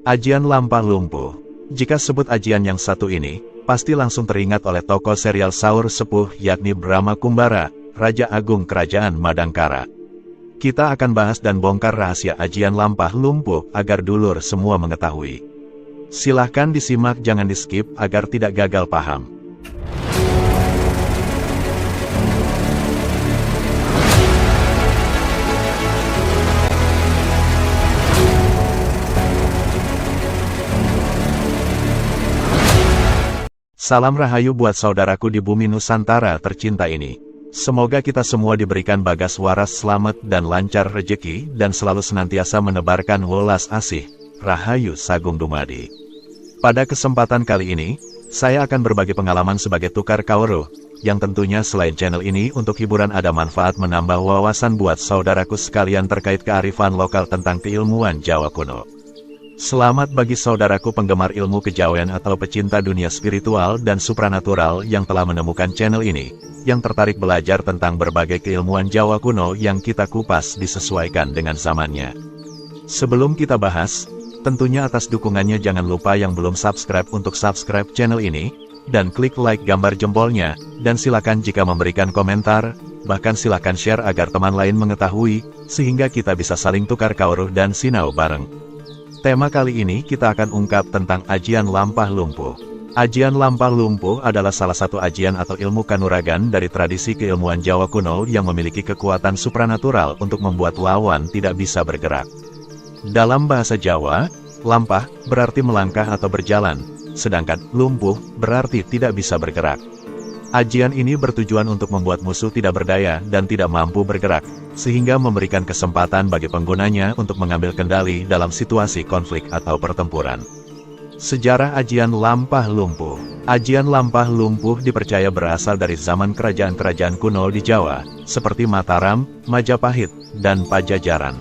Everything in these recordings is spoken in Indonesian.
Ajian Lampah Lumpuh. Jika sebut ajian yang satu ini, pasti langsung teringat oleh tokoh serial Saur Sepuh yakni Brahma Kumbara, Raja Agung Kerajaan Madangkara. Kita akan bahas dan bongkar rahasia ajian Lampah Lumpuh agar dulur semua mengetahui. Silahkan disimak, jangan di-skip agar tidak gagal paham. Salam rahayu buat saudaraku di bumi Nusantara tercinta ini. Semoga kita semua diberikan bagas waras, selamat dan lancar rejeki, dan selalu senantiasa menebarkan welas asih, rahayu sagung dumadi. Pada kesempatan kali ini, saya akan berbagi pengalaman sebagai tukar kaoro, yang tentunya selain channel ini untuk hiburan ada manfaat menambah wawasan buat saudaraku sekalian terkait kearifan lokal tentang keilmuan Jawa kuno. Selamat bagi saudaraku penggemar ilmu kejawen atau pecinta dunia spiritual dan supranatural yang telah menemukan channel ini, yang tertarik belajar tentang berbagai keilmuan Jawa kuno yang kita kupas disesuaikan dengan zamannya. Sebelum kita bahas, tentunya atas dukungannya jangan lupa yang belum subscribe untuk subscribe channel ini, dan klik like gambar jempolnya, dan silakan jika memberikan komentar, bahkan silakan share agar teman lain mengetahui, sehingga kita bisa saling tukar kauruh dan sinau bareng. Tema kali ini kita akan ungkap tentang ajian Lampah Lumpuh. Ajian Lampah Lumpuh adalah salah satu ajian atau ilmu kanuragan dari tradisi keilmuan Jawa kuno yang memiliki kekuatan supranatural untuk membuat lawan tidak bisa bergerak. Dalam bahasa Jawa, lampah berarti melangkah atau berjalan, sedangkan lumpuh berarti tidak bisa bergerak. Ajian ini bertujuan untuk membuat musuh tidak berdaya dan tidak mampu bergerak, sehingga memberikan kesempatan bagi penggunanya untuk mengambil kendali dalam situasi konflik atau pertempuran. Sejarah ajian Lampah Lumpuh. Ajian Lampah Lumpuh dipercaya berasal dari zaman kerajaan-kerajaan kuno di Jawa, seperti Mataram, Majapahit, dan Pajajaran.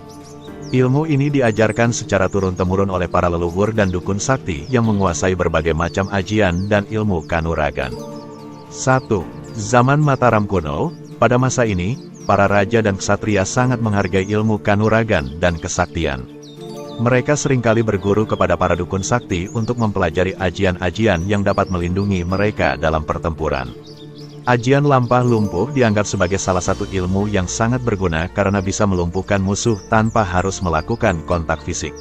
Ilmu ini diajarkan secara turun-temurun oleh para leluhur dan dukun sakti yang menguasai berbagai macam ajian dan ilmu kanuragan. 1. Zaman Mataram kuno. Pada masa ini, para raja dan ksatria sangat menghargai ilmu kanuragan dan kesaktian. Mereka seringkali berguru kepada para dukun sakti untuk mempelajari ajian-ajian yang dapat melindungi mereka dalam pertempuran. Ajian Lampah Lumpuh dianggap sebagai salah satu ilmu yang sangat berguna karena bisa melumpuhkan musuh tanpa harus melakukan kontak fisik.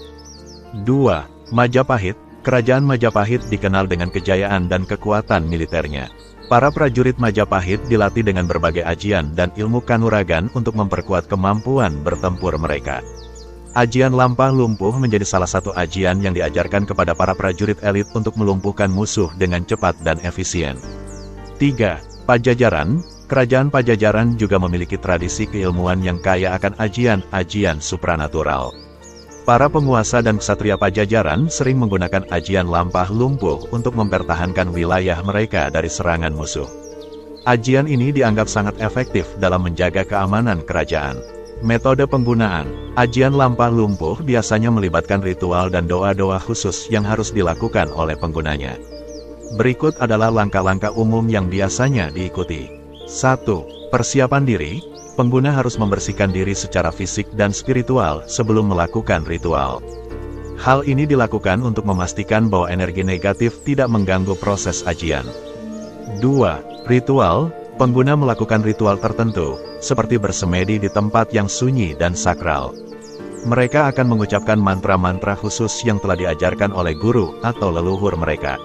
2. Majapahit. Kerajaan Majapahit dikenal dengan kejayaan dan kekuatan militernya. Para prajurit Majapahit dilatih dengan berbagai ajian dan ilmu kanuragan untuk memperkuat kemampuan bertempur mereka. Ajian Lampah Lumpuh menjadi salah satu ajian yang diajarkan kepada para prajurit elit untuk melumpuhkan musuh dengan cepat dan efisien. 3. Pajajaran. Kerajaan Pajajaran juga memiliki tradisi keilmuan yang kaya akan ajian-ajian supranatural. Para penguasa dan ksatria Pajajaran sering menggunakan ajian Lampah Lumpuh untuk mempertahankan wilayah mereka dari serangan musuh. Ajian ini dianggap sangat efektif dalam menjaga keamanan kerajaan. Metode penggunaan. Ajian Lampah Lumpuh biasanya melibatkan ritual dan doa-doa khusus yang harus dilakukan oleh penggunanya. Berikut adalah langkah-langkah umum yang biasanya diikuti. 1. Persiapan diri. Pengguna harus membersihkan diri secara fisik dan spiritual sebelum melakukan ritual. Hal ini dilakukan untuk memastikan bahwa energi negatif tidak mengganggu proses ajian. 2. Ritual. Pengguna melakukan ritual tertentu, seperti bersemedi di tempat yang sunyi dan sakral. Mereka akan mengucapkan mantra-mantra khusus yang telah diajarkan oleh guru atau leluhur mereka.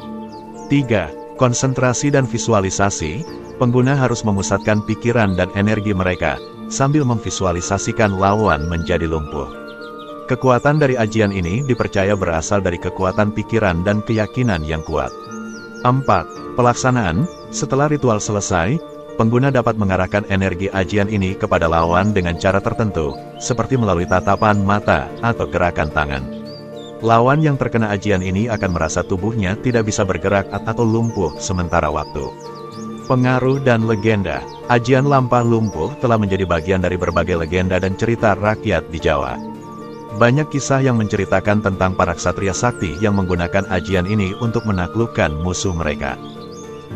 3. Konsentrasi dan visualisasi. Pengguna harus memusatkan pikiran dan energi mereka, sambil memvisualisasikan lawan menjadi lumpuh. Kekuatan dari ajian ini dipercaya berasal dari kekuatan pikiran dan keyakinan yang kuat. 4. Pelaksanaan. Setelah ritual selesai, pengguna dapat mengarahkan energi ajian ini kepada lawan dengan cara tertentu, seperti melalui tatapan mata atau gerakan tangan. Lawan yang terkena ajian ini akan merasa tubuhnya tidak bisa bergerak atau lumpuh sementara waktu. Pengaruh dan legenda. Ajian Lampah Lumpuh telah menjadi bagian dari berbagai legenda dan cerita rakyat di Jawa. Banyak kisah yang menceritakan tentang para ksatria sakti yang menggunakan ajian ini untuk menaklukkan musuh mereka.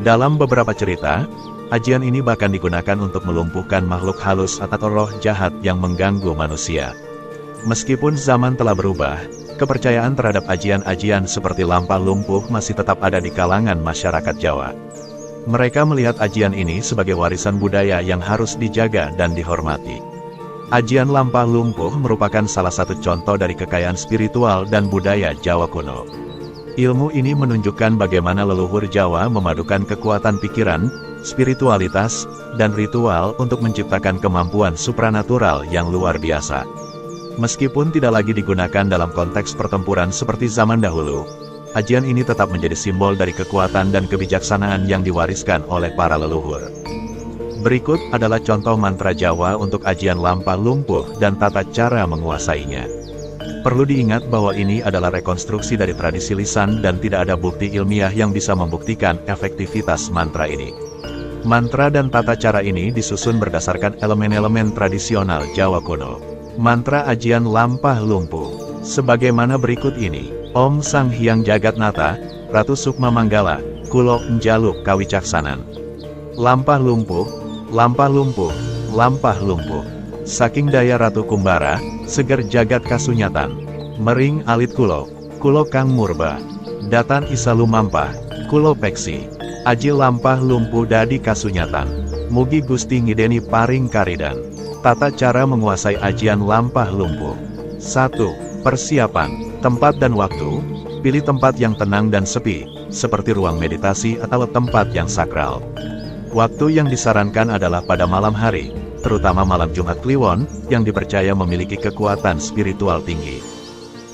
Dalam beberapa cerita, ajian ini bahkan digunakan untuk melumpuhkan makhluk halus atau roh jahat yang mengganggu manusia. Meskipun zaman telah berubah, kepercayaan terhadap ajian-ajian seperti lampah lumpuh masih tetap ada di kalangan masyarakat Jawa. Mereka melihat ajian ini sebagai warisan budaya yang harus dijaga dan dihormati. Ajian lampah lumpuh merupakan salah satu contoh dari kekayaan spiritual dan budaya Jawa kuno. Ilmu ini menunjukkan bagaimana leluhur Jawa memadukan kekuatan pikiran, spiritualitas, dan ritual untuk menciptakan kemampuan supranatural yang luar biasa. Meskipun tidak lagi digunakan dalam konteks pertempuran seperti zaman dahulu, ajian ini tetap menjadi simbol dari kekuatan dan kebijaksanaan yang diwariskan oleh para leluhur. Berikut adalah contoh mantra Jawa untuk ajian lampah lumpuh dan tata cara menguasainya. Perlu diingat bahwa ini adalah rekonstruksi dari tradisi lisan dan tidak ada bukti ilmiah yang bisa membuktikan efektivitas mantra ini. Mantra dan tata cara ini disusun berdasarkan elemen-elemen tradisional Jawa kuno. Mantra ajian lampah lumpuh sebagaimana berikut ini. Om Sang Hyang Jagatnata, Ratu Sukma Manggala, Kulo Njaluk Kawicaksanan. Lampah lumpuh, lampah lumpuh, lampah lumpuh. Saking daya Ratu Kumbara, seger jagat kasunyatan. Mering alit kulo, kulo kang murba. Datan isalu mampah, kulo peksi. Aji lampah lumpuh dadi kasunyatan. Mugi Gusti ngideni paring karidan. Tata cara menguasai ajian lampah lumpuh. 1. Persiapan. Tempat dan waktu, pilih tempat yang tenang dan sepi, seperti ruang meditasi atau tempat yang sakral. Waktu yang disarankan adalah pada malam hari, terutama malam Jumat Kliwon, yang dipercaya memiliki kekuatan spiritual tinggi.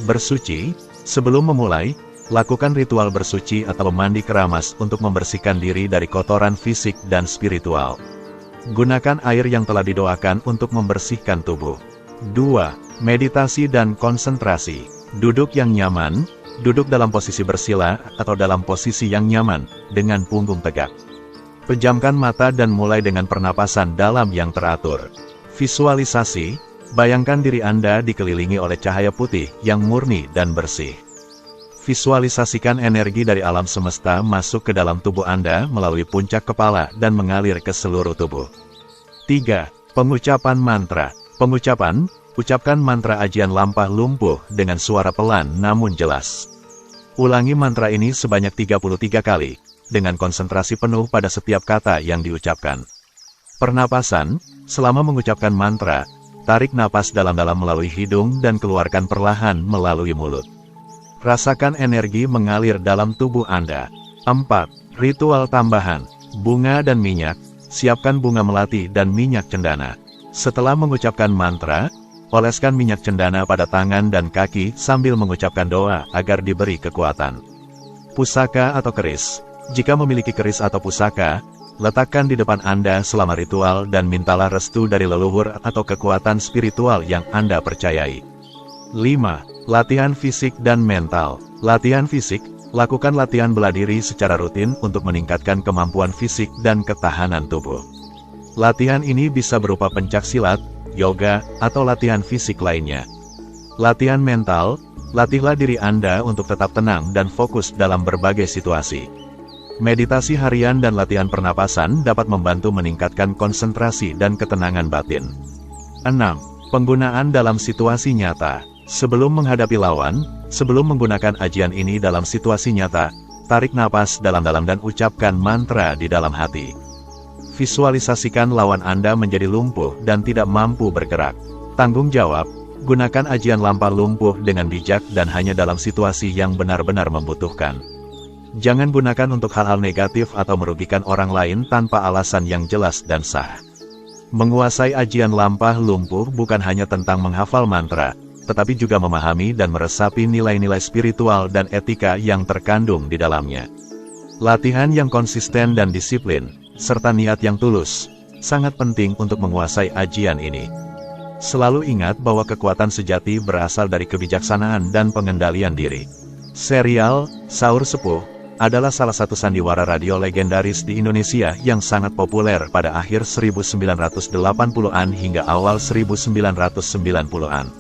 Bersuci, sebelum memulai, lakukan ritual bersuci atau mandi keramas untuk membersihkan diri dari kotoran fisik dan spiritual. Gunakan air yang telah didoakan untuk membersihkan tubuh. 2. Meditasi dan konsentrasi. Duduk yang nyaman, duduk dalam posisi bersila atau dalam posisi yang nyaman, dengan punggung tegak. Pejamkan mata dan mulai dengan pernapasan dalam yang teratur. Visualisasi, bayangkan diri Anda dikelilingi oleh cahaya putih yang murni dan bersih. Visualisasikan energi dari alam semesta masuk ke dalam tubuh Anda melalui puncak kepala dan mengalir ke seluruh tubuh. 3. Pengucapan mantra. Pengucapan, ucapkan mantra ajian lampah lumpuh dengan suara pelan namun jelas. Ulangi mantra ini sebanyak 33 kali, dengan konsentrasi penuh pada setiap kata yang diucapkan. Pernapasan, selama mengucapkan mantra, tarik napas dalam-dalam melalui hidung dan keluarkan perlahan melalui mulut. Rasakan energi mengalir dalam tubuh Anda. 4. Ritual tambahan, bunga dan minyak, siapkan bunga melati dan minyak cendana. Setelah mengucapkan mantra, oleskan minyak cendana pada tangan dan kaki sambil mengucapkan doa agar diberi kekuatan. Pusaka atau keris. Jika memiliki keris atau pusaka, letakkan di depan Anda selama ritual dan mintalah restu dari leluhur atau kekuatan spiritual yang Anda percayai. 5. Latihan fisik dan mental. Latihan fisik, lakukan latihan bela diri secara rutin untuk meningkatkan kemampuan fisik dan ketahanan tubuh. Latihan ini bisa berupa pencaksilat, yoga, atau latihan fisik lainnya. Latihan mental, latihlah diri Anda untuk tetap tenang dan fokus dalam berbagai situasi. Meditasi harian dan latihan pernapasan dapat membantu meningkatkan konsentrasi dan ketenangan batin. 6. Penggunaan dalam situasi nyata. Sebelum menghadapi lawan, sebelum menggunakan ajian ini dalam situasi nyata, tarik napas dalam-dalam dan ucapkan mantra di dalam hati. Visualisasikan lawan Anda menjadi lumpuh dan tidak mampu bergerak. Tanggung jawab, gunakan ajian lampah lumpuh dengan bijak dan hanya dalam situasi yang benar-benar membutuhkan. Jangan gunakan untuk hal-hal negatif atau merugikan orang lain tanpa alasan yang jelas dan sah. Menguasai ajian lampah lumpuh bukan hanya tentang menghafal mantra, tetapi juga memahami dan meresapi nilai-nilai spiritual dan etika yang terkandung di dalamnya. Latihan yang konsisten dan disiplin, serta niat yang tulus, sangat penting untuk menguasai ajian ini. Selalu ingat bahwa kekuatan sejati berasal dari kebijaksanaan dan pengendalian diri. Serial Saur Sepuh adalah salah satu sandiwara radio legendaris di Indonesia yang sangat populer pada akhir 1980-an hingga awal 1990-an.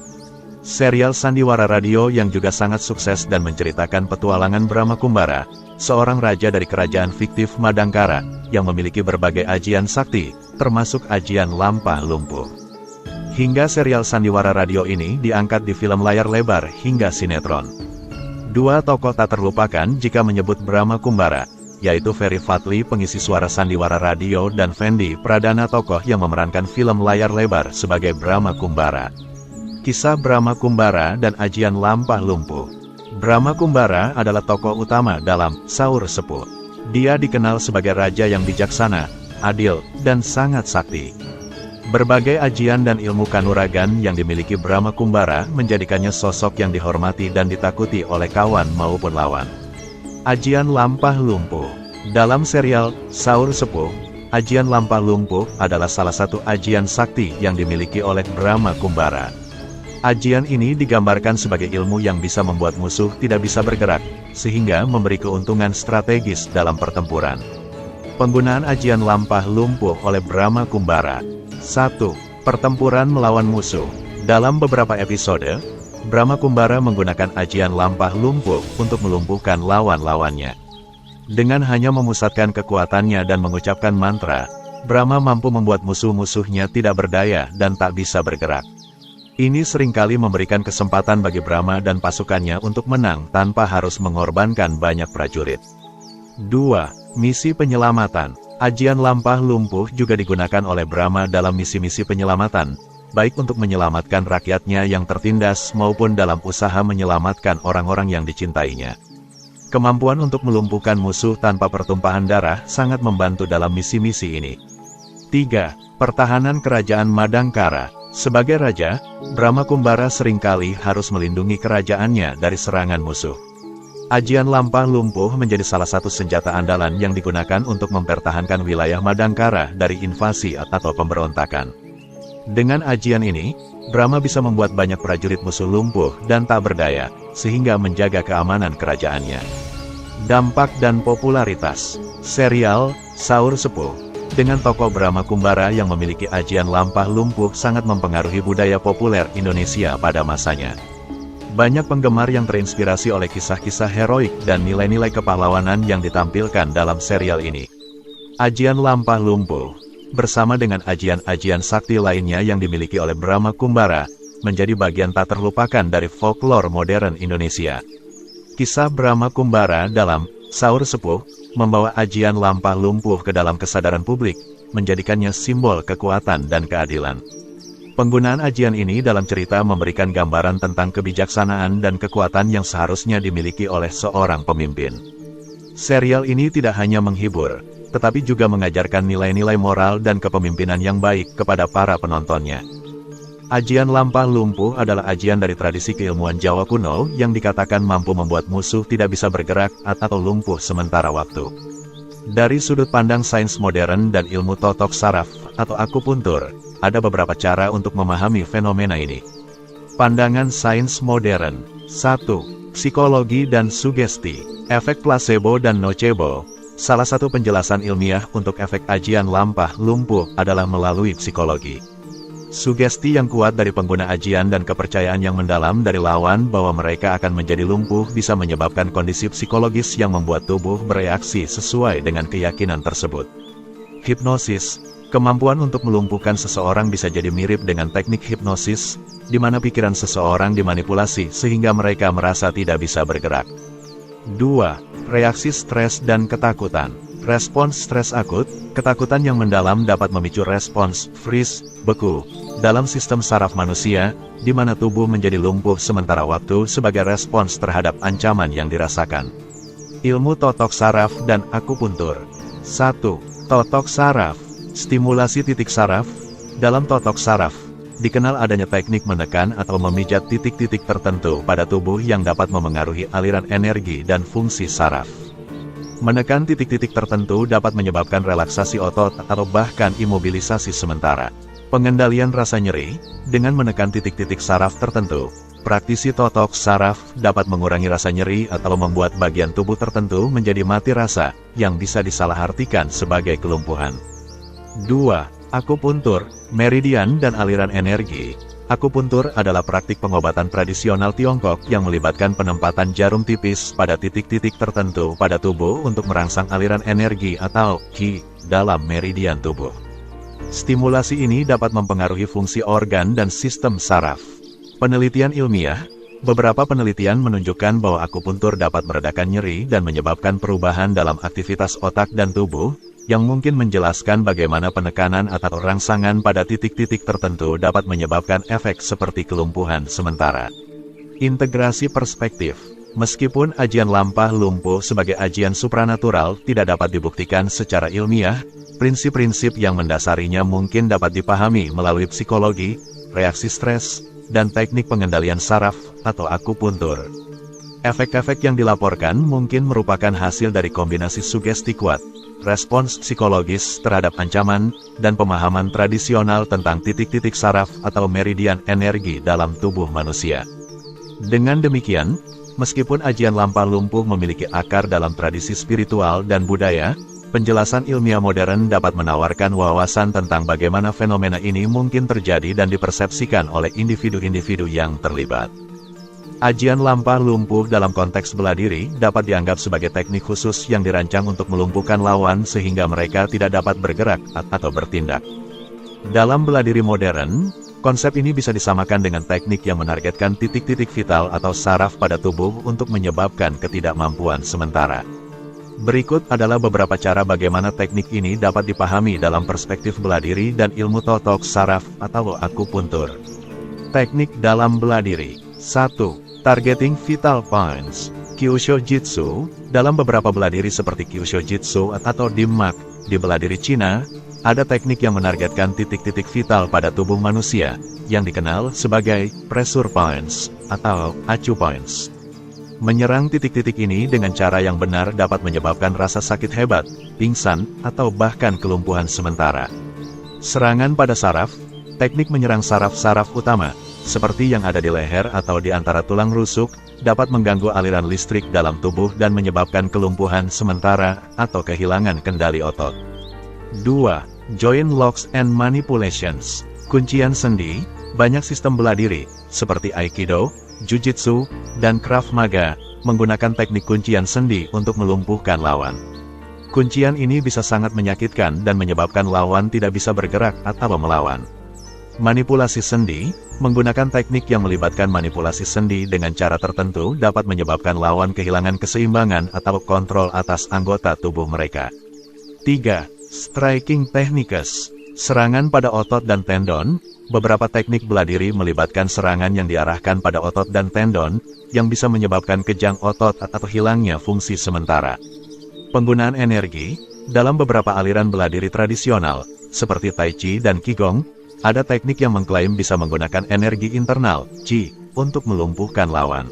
Serial sandiwara radio yang juga sangat sukses dan menceritakan petualangan Brahma Kumbara, seorang raja dari kerajaan fiktif Madangkara, yang memiliki berbagai ajian sakti, termasuk ajian lampah lumpuh. Hingga serial sandiwara radio ini diangkat di film layar lebar hingga sinetron. Dua tokoh tak terlupakan jika menyebut Brahma Kumbara, yaitu Ferry Fadly pengisi suara sandiwara radio dan Fendi Pradana tokoh yang memerankan film layar lebar sebagai Brahma Kumbara. Kisah Brahma Kumbara dan Ajian Lampah Lumpuh. Brahma Kumbara adalah tokoh utama dalam Saur Sepuh. Dia dikenal sebagai raja yang bijaksana, adil, dan sangat sakti. Berbagai ajian dan ilmu kanuragan yang dimiliki Brahma Kumbara menjadikannya sosok yang dihormati dan ditakuti oleh kawan maupun lawan. Ajian Lampah Lumpuh. Dalam serial Saur Sepuh, Ajian Lampah Lumpuh adalah salah satu ajian sakti yang dimiliki oleh Brahma Kumbara. Ajian ini digambarkan sebagai ilmu yang bisa membuat musuh tidak bisa bergerak, sehingga memberi keuntungan strategis dalam pertempuran. Penggunaan Ajian Lampah Lumpuh oleh Brahma Kumbara. 1. Pertempuran melawan musuh. Dalam beberapa episode, Brahma Kumbara menggunakan Ajian Lampah Lumpuh untuk melumpuhkan lawan-lawannya. Dengan hanya memusatkan kekuatannya dan mengucapkan mantra, Brahma mampu membuat musuh-musuhnya tidak berdaya dan tak bisa bergerak. Ini seringkali memberikan kesempatan bagi Brahma dan pasukannya untuk menang tanpa harus mengorbankan banyak prajurit. 2. Misi penyelamatan. Ajian Lampah Lumpuh juga digunakan oleh Brahma dalam misi-misi penyelamatan, baik untuk menyelamatkan rakyatnya yang tertindas maupun dalam usaha menyelamatkan orang-orang yang dicintainya. Kemampuan untuk melumpuhkan musuh tanpa pertumpahan darah sangat membantu dalam misi-misi ini. 3. Pertahanan Kerajaan Madangkara. Sebagai raja, Brahma Kumbara seringkali harus melindungi kerajaannya dari serangan musuh. Ajian Lampah Lumpuh menjadi salah satu senjata andalan yang digunakan untuk mempertahankan wilayah Madangkara dari invasi atau pemberontakan. Dengan ajian ini, Brahma bisa membuat banyak prajurit musuh lumpuh dan tak berdaya, sehingga menjaga keamanan kerajaannya. Dampak dan popularitas. Serial Saur Sepuh dengan tokoh Brahma Kumbara yang memiliki ajian lampah lumpuh sangat mempengaruhi budaya populer Indonesia pada masanya. Banyak penggemar yang terinspirasi oleh kisah-kisah heroik dan nilai-nilai kepahlawanan yang ditampilkan dalam serial ini. Ajian Lampah Lumpuh, bersama dengan ajian-ajian sakti lainnya yang dimiliki oleh Brahma Kumbara, menjadi bagian tak terlupakan dari folklore modern Indonesia. Kisah Brahma Kumbara dalam Saur Sepuh membawa ajian lampah lumpuh ke dalam kesadaran publik, menjadikannya simbol kekuatan dan keadilan. Penggunaan ajian ini dalam cerita memberikan gambaran tentang kebijaksanaan dan kekuatan yang seharusnya dimiliki oleh seorang pemimpin. Serial ini tidak hanya menghibur, tetapi juga mengajarkan nilai-nilai moral dan kepemimpinan yang baik kepada para penontonnya. Ajian lampah lumpuh adalah ajian dari tradisi keilmuan Jawa kuno yang dikatakan mampu membuat musuh tidak bisa bergerak atau lumpuh sementara waktu. Dari sudut pandang sains modern dan ilmu totok saraf atau akupuntur, ada beberapa cara untuk memahami fenomena ini. Pandangan sains modern. 1. Psikologi dan sugesti. Efek placebo dan nocebo. Salah satu penjelasan ilmiah untuk efek ajian lampah lumpuh adalah melalui psikologi. Sugesti yang kuat dari pengguna ajian dan kepercayaan yang mendalam dari lawan bahwa mereka akan menjadi lumpuh bisa menyebabkan kondisi psikologis yang membuat tubuh bereaksi sesuai dengan keyakinan tersebut. Hipnosis. Kemampuan untuk melumpuhkan seseorang bisa jadi mirip dengan teknik hipnosis, di mana pikiran seseorang dimanipulasi sehingga mereka merasa tidak bisa bergerak. 2. Reaksi stres dan ketakutan. Respons stres akut, ketakutan yang mendalam dapat memicu respons freeze, beku, dalam sistem saraf manusia, di mana tubuh menjadi lumpuh sementara waktu sebagai respons terhadap ancaman yang dirasakan. Ilmu totok saraf dan akupuntur. 1. Totok saraf. Stimulasi titik saraf. Dalam totok saraf, dikenal adanya teknik menekan atau memijat titik-titik tertentu pada tubuh yang dapat memengaruhi aliran energi dan fungsi saraf. Menekan titik-titik tertentu dapat menyebabkan relaksasi otot atau bahkan imobilisasi sementara. Pengendalian rasa nyeri, dengan menekan titik-titik saraf tertentu, praktisi totok saraf dapat mengurangi rasa nyeri atau membuat bagian tubuh tertentu menjadi mati rasa, yang bisa disalahartikan sebagai kelumpuhan. 2. Akupuntur, meridian dan aliran energi. Akupuntur adalah praktik pengobatan tradisional Tiongkok yang melibatkan penempatan jarum tipis pada titik-titik tertentu pada tubuh untuk merangsang aliran energi atau qi dalam meridian tubuh. Stimulasi ini dapat mempengaruhi fungsi organ dan sistem saraf. Penelitian ilmiah, beberapa penelitian menunjukkan bahwa akupuntur dapat meredakan nyeri dan menyebabkan perubahan dalam aktivitas otak dan tubuh, yang mungkin menjelaskan bagaimana penekanan atau rangsangan pada titik-titik tertentu dapat menyebabkan efek seperti kelumpuhan sementara. Integrasi perspektif. Meskipun ajian lampah lumpuh sebagai ajian supranatural tidak dapat dibuktikan secara ilmiah, prinsip-prinsip yang mendasarinya mungkin dapat dipahami melalui psikologi, reaksi stres, dan teknik pengendalian saraf atau akupuntur. Efek-efek yang dilaporkan mungkin merupakan hasil dari kombinasi sugesti kuat, respons psikologis terhadap ancaman, dan pemahaman tradisional tentang titik-titik saraf atau meridian energi dalam tubuh manusia. Dengan demikian, meskipun ajian lampah lumpuh memiliki akar dalam tradisi spiritual dan budaya, penjelasan ilmiah modern dapat menawarkan wawasan tentang bagaimana fenomena ini mungkin terjadi dan dipersepsikan oleh individu-individu yang terlibat. Ajian lampah lumpuh dalam konteks bela diri dapat dianggap sebagai teknik khusus yang dirancang untuk melumpuhkan lawan sehingga mereka tidak dapat bergerak atau bertindak. Dalam bela diri modern, konsep ini bisa disamakan dengan teknik yang menargetkan titik-titik vital atau saraf pada tubuh untuk menyebabkan ketidakmampuan sementara. Berikut adalah beberapa cara bagaimana teknik ini dapat dipahami dalam perspektif bela diri dan ilmu totok saraf atau akupuntur. Teknik dalam bela diri. 1. Targeting vital points. Kyushu Jitsu. Dalam beberapa bela diri seperti Kyushu Jitsu atau Dimmak, di bela diri Cina, ada teknik yang menargetkan titik-titik vital pada tubuh manusia, yang dikenal sebagai pressure points atau acu points. Menyerang titik-titik ini dengan cara yang benar dapat menyebabkan rasa sakit hebat, pingsan, atau bahkan kelumpuhan sementara. Serangan pada saraf. Teknik menyerang saraf-saraf utama, seperti yang ada di leher atau di antara tulang rusuk, dapat mengganggu aliran listrik dalam tubuh dan menyebabkan kelumpuhan sementara atau kehilangan kendali otot. 2. Joint locks and manipulations. Kuncian sendi. Banyak sistem bela diri, seperti Aikido, Jujitsu, dan Krav Maga, menggunakan teknik kuncian sendi untuk melumpuhkan lawan. Kuncian ini bisa sangat menyakitkan dan menyebabkan lawan tidak bisa bergerak atau melawan. Manipulasi sendi. Menggunakan teknik yang melibatkan manipulasi sendi dengan cara tertentu dapat menyebabkan lawan kehilangan keseimbangan atau kontrol atas anggota tubuh mereka. 3. Striking techniques. Serangan pada otot dan tendon. Beberapa teknik bela diri melibatkan serangan yang diarahkan pada otot dan tendon, yang bisa menyebabkan kejang otot atau hilangnya fungsi sementara. Penggunaan energi. Dalam beberapa aliran bela diri tradisional, seperti Tai Chi dan Qigong, ada teknik yang mengklaim bisa menggunakan energi internal, Qi, untuk melumpuhkan lawan.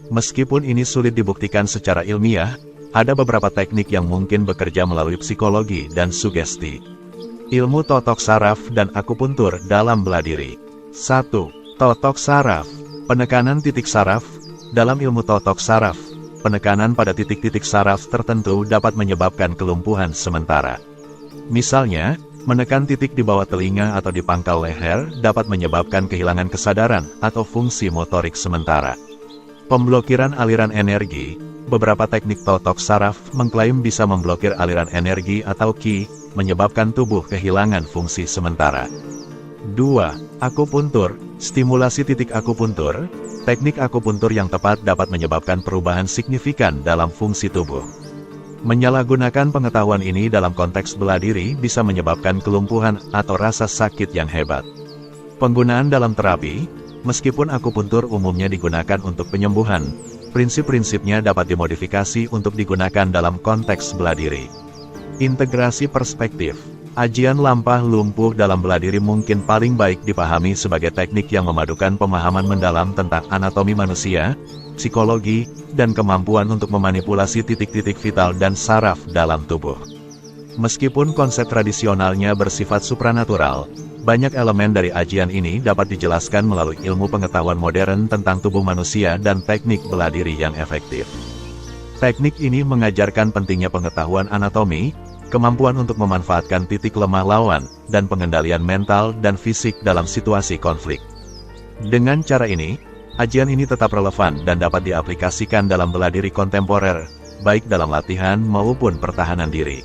Meskipun ini sulit dibuktikan secara ilmiah, ada beberapa teknik yang mungkin bekerja melalui psikologi dan sugesti. Ilmu totok saraf dan akupuntur dalam bela diri. 1. Totok saraf. Penekanan titik saraf. Dalam ilmu totok saraf, penekanan pada titik-titik saraf tertentu dapat menyebabkan kelumpuhan sementara. Misalnya, menekan titik di bawah telinga atau di pangkal leher dapat menyebabkan kehilangan kesadaran atau fungsi motorik sementara. Pemblokiran aliran energi. Beberapa teknik totok saraf mengklaim bisa memblokir aliran energi atau Qi, menyebabkan tubuh kehilangan fungsi sementara. 2. Akupuntur. Stimulasi titik akupuntur. Teknik akupuntur yang tepat dapat menyebabkan perubahan signifikan dalam fungsi tubuh. Menyalahgunakan pengetahuan ini dalam konteks bela diri bisa menyebabkan kelumpuhan atau rasa sakit yang hebat. Penggunaan dalam terapi. Meskipun akupuntur umumnya digunakan untuk penyembuhan, prinsip-prinsipnya dapat dimodifikasi untuk digunakan dalam konteks bela diri. Integrasi perspektif. Ajian lampah lumpuh dalam bela diri mungkin paling baik dipahami sebagai teknik yang memadukan pemahaman mendalam tentang anatomi manusia, psikologi, dan kemampuan untuk memanipulasi titik-titik vital dan saraf dalam tubuh. Meskipun konsep tradisionalnya bersifat supranatural, banyak elemen dari ajian ini dapat dijelaskan melalui ilmu pengetahuan modern tentang tubuh manusia dan teknik bela diri yang efektif. Teknik ini mengajarkan pentingnya pengetahuan anatomi, kemampuan untuk memanfaatkan titik lemah lawan, dan pengendalian mental dan fisik dalam situasi konflik. Dengan cara ini, ajian ini tetap relevan dan dapat diaplikasikan dalam bela diri kontemporer, baik dalam latihan maupun pertahanan diri.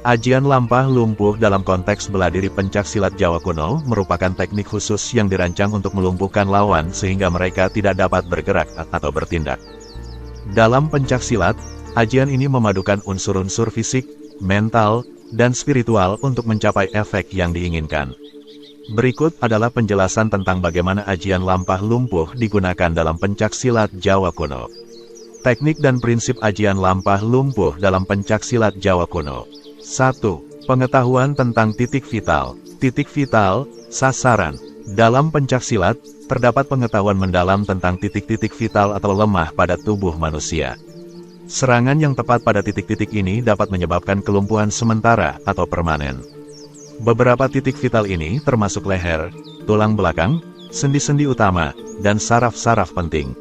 Ajian lampah lumpuh dalam konteks bela diri pencaksilat Jawa kuno merupakan teknik khusus yang dirancang untuk melumpuhkan lawan sehingga mereka tidak dapat bergerak atau bertindak. Dalam pencaksilat, ajian ini memadukan unsur-unsur fisik, mental, dan spiritual untuk mencapai efek yang diinginkan. Berikut adalah penjelasan tentang bagaimana ajian lampah lumpuh digunakan dalam pencaksilat Jawa kuno. Teknik dan prinsip ajian lampah lumpuh dalam pencaksilat Jawa kuno. 1. Pengetahuan tentang titik vital. Titik vital, sasaran. Dalam pencaksilat, terdapat pengetahuan mendalam tentang titik-titik vital atau lemah pada tubuh manusia. Serangan yang tepat pada titik-titik ini dapat menyebabkan kelumpuhan sementara atau permanen. Beberapa titik vital ini termasuk leher, tulang belakang, sendi-sendi utama, dan saraf-saraf penting.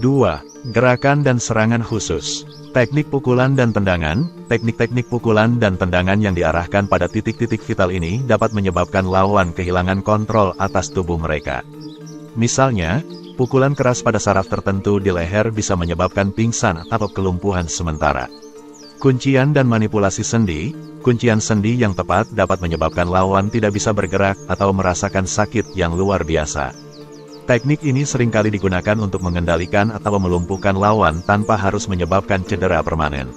2. Gerakan dan serangan khusus. Teknik pukulan dan tendangan. Teknik-teknik pukulan dan tendangan yang diarahkan pada titik-titik vital ini dapat menyebabkan lawan kehilangan kontrol atas tubuh mereka. Misalnya, pukulan keras pada saraf tertentu di leher bisa menyebabkan pingsan atau kelumpuhan sementara. Kuncian dan manipulasi sendi. Kuncian sendi yang tepat dapat menyebabkan lawan tidak bisa bergerak atau merasakan sakit yang luar biasa. Teknik ini seringkali digunakan untuk mengendalikan atau melumpuhkan lawan tanpa harus menyebabkan cedera permanen.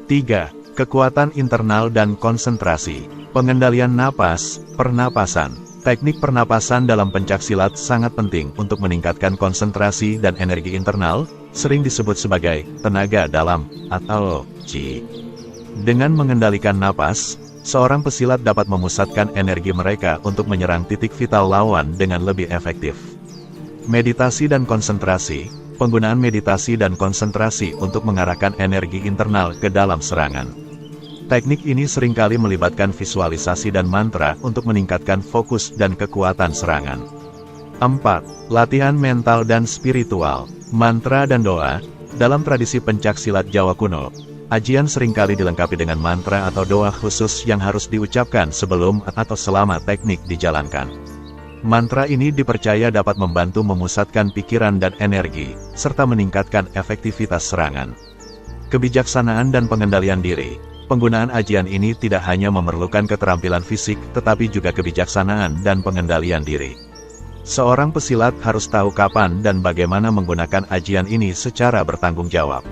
3. Kekuatan internal dan konsentrasi. Pengendalian napas, pernapasan. Teknik pernapasan dalam pencaksilat sangat penting untuk meningkatkan konsentrasi dan energi internal, sering disebut sebagai tenaga dalam atau Qi. Dengan mengendalikan napas, seorang pesilat dapat memusatkan energi mereka untuk menyerang titik vital lawan dengan lebih efektif. Meditasi dan konsentrasi. Penggunaan meditasi dan konsentrasi untuk mengarahkan energi internal ke dalam serangan. Teknik ini seringkali melibatkan visualisasi dan mantra untuk meningkatkan fokus dan kekuatan serangan. 4. Latihan mental dan spiritual. Mantra dan doa. Dalam tradisi pencaksilat Jawa kuno, ajian seringkali dilengkapi dengan mantra atau doa khusus yang harus diucapkan sebelum atau selama teknik dijalankan. Mantra ini dipercaya dapat membantu memusatkan pikiran dan energi, serta meningkatkan efektivitas serangan. Kebijaksanaan dan pengendalian diri. Penggunaan ajian ini tidak hanya memerlukan keterampilan fisik, tetapi juga kebijaksanaan dan pengendalian diri. Seorang pesilat harus tahu kapan dan bagaimana menggunakan ajian ini secara bertanggung jawab.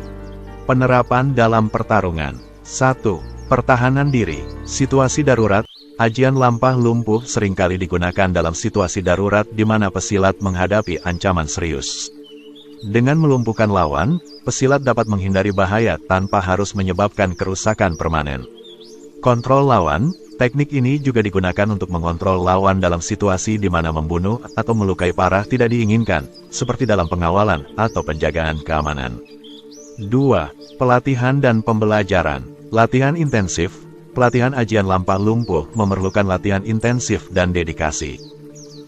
Penerapan dalam pertarungan. 1. Pertahanan diri. Situasi darurat. Ajian lampah lumpuh seringkali digunakan dalam situasi darurat di mana pesilat menghadapi ancaman serius. Dengan melumpuhkan lawan, pesilat dapat menghindari bahaya tanpa harus menyebabkan kerusakan permanen. Kontrol lawan. Teknik ini juga digunakan untuk mengontrol lawan dalam situasi di mana membunuh atau melukai parah tidak diinginkan, seperti dalam pengawalan atau penjagaan keamanan. 2. Pelatihan dan pembelajaran. Latihan intensif. Pelatihan ajian lampah lumpuh memerlukan latihan intensif dan dedikasi.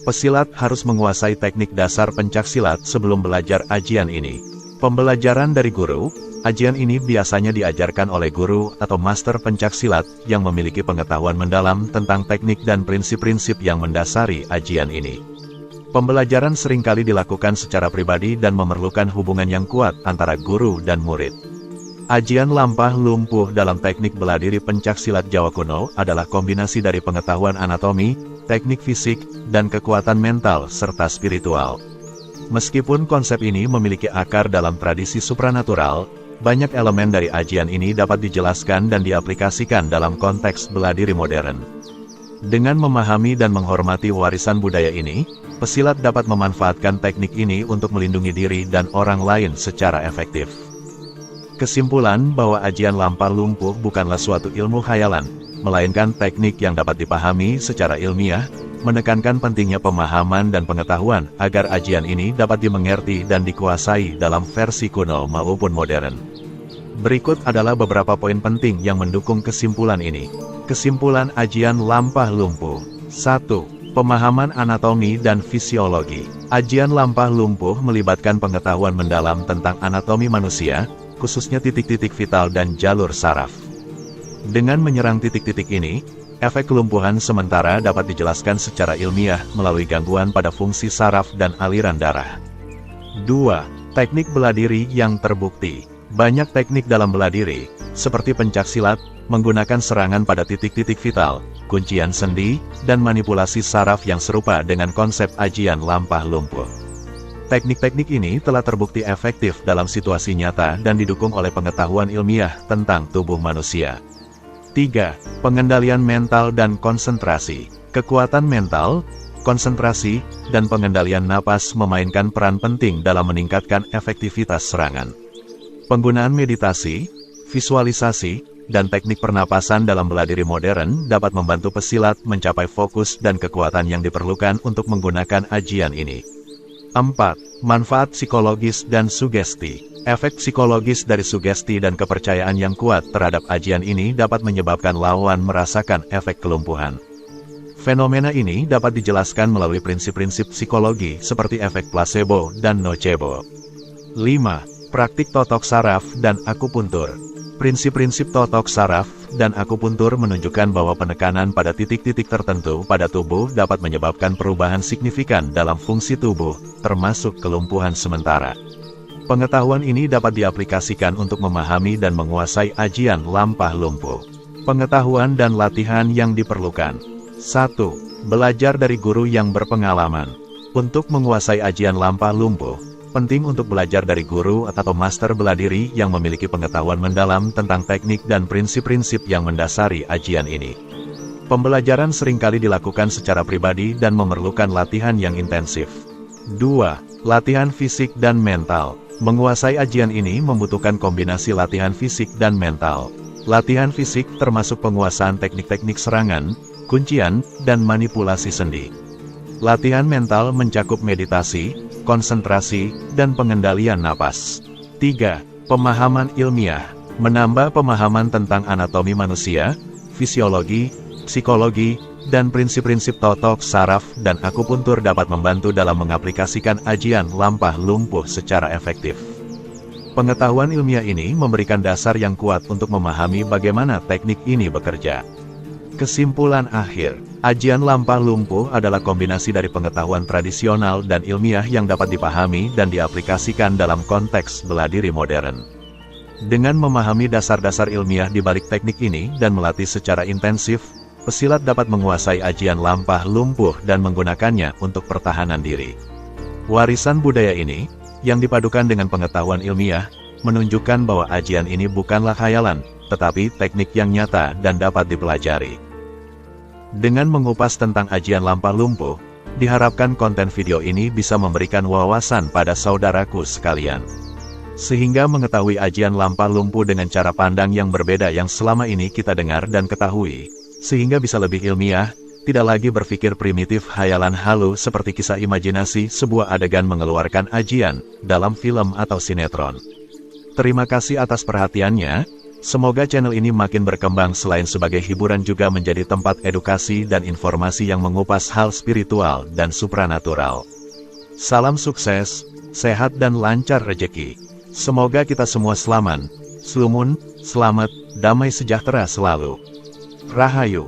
Pesilat harus menguasai teknik dasar pencaksilat sebelum belajar ajian ini. Pembelajaran dari guru. Ajian ini biasanya diajarkan oleh guru atau master pencaksilat yang memiliki pengetahuan mendalam tentang teknik dan prinsip-prinsip yang mendasari ajian ini. Pembelajaran seringkali dilakukan secara pribadi dan memerlukan hubungan yang kuat antara guru dan murid. Ajian lampah lumpuh dalam teknik bela diri pencaksilat Jawa kuno adalah kombinasi dari pengetahuan anatomi, teknik fisik, dan kekuatan mental serta spiritual. Meskipun konsep ini memiliki akar dalam tradisi supranatural, banyak elemen dari ajian ini dapat dijelaskan dan diaplikasikan dalam konteks bela diri modern. Dengan memahami dan menghormati warisan budaya ini, pesilat dapat memanfaatkan teknik ini untuk melindungi diri dan orang lain secara efektif. Kesimpulan bahwa ajian lampah lumpuh bukanlah suatu ilmu khayalan, melainkan teknik yang dapat dipahami secara ilmiah, menekankan pentingnya pemahaman dan pengetahuan agar ajian ini dapat dimengerti dan dikuasai dalam versi kuno maupun modern. Berikut adalah beberapa poin penting yang mendukung kesimpulan ini. Kesimpulan ajian lampah lumpuh. 1. Pemahaman anatomi dan fisiologi. Ajian lampah lumpuh melibatkan pengetahuan mendalam tentang anatomi manusia, khususnya titik-titik vital dan jalur saraf. Dengan menyerang titik-titik ini, efek kelumpuhan sementara dapat dijelaskan secara ilmiah melalui gangguan pada fungsi saraf dan aliran darah. 2. Teknik bela diri yang terbukti. Banyak teknik dalam bela diri, seperti pencaksilat, menggunakan serangan pada titik-titik vital, kuncian sendi, dan manipulasi saraf yang serupa dengan konsep ajian lampah lumpuh. Teknik-teknik ini telah terbukti efektif dalam situasi nyata dan didukung oleh pengetahuan ilmiah tentang tubuh manusia. 3. Pengendalian mental dan konsentrasi. Kekuatan mental, konsentrasi, dan pengendalian napas memainkan peran penting dalam meningkatkan efektivitas serangan. Penggunaan meditasi, visualisasi, dan teknik pernapasan dalam bela diri modern dapat membantu pesilat mencapai fokus dan kekuatan yang diperlukan untuk menggunakan ajian ini. 4. Manfaat psikologis dan sugesti. Efek psikologis dari sugesti dan kepercayaan yang kuat terhadap ajian ini dapat menyebabkan lawan merasakan efek kelumpuhan. Fenomena ini dapat dijelaskan melalui prinsip-prinsip psikologi seperti efek placebo dan nocebo. 5. Praktik totok saraf dan akupuntur. Prinsip-prinsip totok saraf dan akupuntur menunjukkan bahwa penekanan pada titik-titik tertentu pada tubuh dapat menyebabkan perubahan signifikan dalam fungsi tubuh, termasuk kelumpuhan sementara. Pengetahuan ini dapat diaplikasikan untuk memahami dan menguasai ajian lampah lumpuh. Pengetahuan dan latihan yang diperlukan. 1. Belajar dari guru yang berpengalaman. Untuk menguasai ajian lampah lumpuh, penting untuk belajar dari guru atau master bela diri yang memiliki pengetahuan mendalam tentang teknik dan prinsip-prinsip yang mendasari ajian ini. Pembelajaran seringkali dilakukan secara pribadi dan memerlukan latihan yang intensif. 2. Latihan fisik dan mental. Menguasai ajian ini membutuhkan kombinasi latihan fisik dan mental. Latihan fisik termasuk penguasaan teknik-teknik serangan, kuncian, dan manipulasi sendi. Latihan mental mencakup meditasi, konsentrasi, dan pengendalian napas. 3. Pemahaman ilmiah. Menambah pemahaman tentang anatomi manusia, fisiologi, psikologi, dan prinsip-prinsip totok saraf dan akupuntur dapat membantu dalam mengaplikasikan ajian lampah lumpuh secara efektif. Pengetahuan ilmiah ini memberikan dasar yang kuat untuk memahami bagaimana teknik ini bekerja. Kesimpulan akhir, ajian lampah lumpuh adalah kombinasi dari pengetahuan tradisional dan ilmiah yang dapat dipahami dan diaplikasikan dalam konteks bela diri modern. Dengan memahami dasar-dasar ilmiah di balik teknik ini dan melatih secara intensif, pesilat dapat menguasai ajian lampah lumpuh dan menggunakannya untuk pertahanan diri. Warisan budaya ini, yang dipadukan dengan pengetahuan ilmiah, menunjukkan bahwa ajian ini bukanlah khayalan, tetapi teknik yang nyata dan dapat dipelajari. Dengan mengupas tentang ajian lampah lumpuh, diharapkan konten video ini bisa memberikan wawasan pada saudaraku sekalian. Sehingga mengetahui ajian lampah lumpuh dengan cara pandang yang berbeda yang selama ini kita dengar dan ketahui, sehingga bisa lebih ilmiah, tidak lagi berpikir primitif hayalan halu seperti kisah imajinasi sebuah adegan mengeluarkan ajian dalam film atau sinetron. Terima kasih atas perhatiannya. Semoga channel ini makin berkembang selain sebagai hiburan juga menjadi tempat edukasi dan informasi yang mengupas hal spiritual dan supranatural. Salam sukses, sehat dan lancar rejeki. Semoga kita semua selamat, selamat, damai sejahtera selalu. Rahayu.